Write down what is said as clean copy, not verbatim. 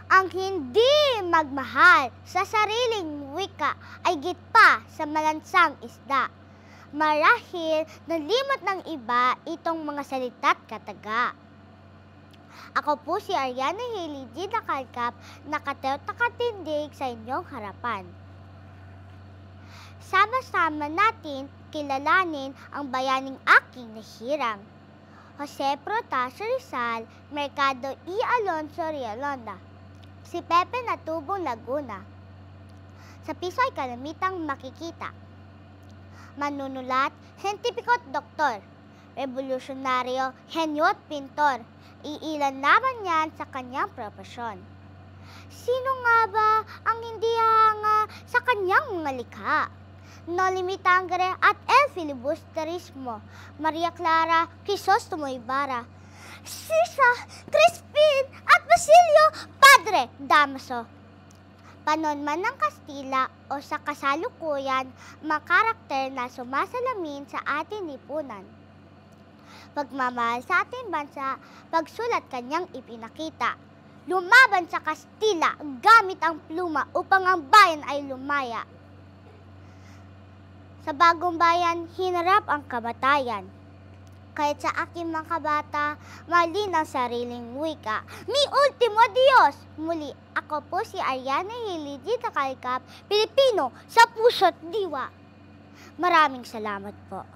Ang hindi magmahal sa sariling wika ay gitpa sa malansang isda. Marahil nalimot ng iba itong mga salita't kataga. Ako po si Ariana Hailey G. Nakalkap, nakatayo't nakatindig sa inyong harapan. Sama-sama natin kilalanin ang bayaning aking nahiram. Jose Protasio Rizal, Mercado E. Alonso Rialonda. Si Pepe Natubong Laguna. Sa piso ay kalamitang makikita. Manunulat, sentipiko't doktor. Revolusyonaryo, henyo't pintor. Iilan naman yan sa kanyang propesyon. Sino nga ba ang hindi hanga sa kanyang mga likha? Noli Me Tangere at El Filibusterismo, Maria Clara Crisostomo Ibarra, Sisa, Crispin at Basilio Padre Damaso. Panon man ng Kastila o sa kasalukuyan, mga karakter na sumasalamin sa ating lipunan. Pagmamahal sa ating bansa, pagsulat kanyang ipinakita. Lumaban sa Kastila gamit ang pluma upang ang bayan ay lumaya. Sa bagong bayan, hinarap ang kamatayan. Kahit sa aking mga kabata, mali ng sariling wika. Mi ultimo Diyos! Muli, ako po si Ariana Hailey G. Nakalkap, Pilipino sa puso't diwa. Maraming salamat po.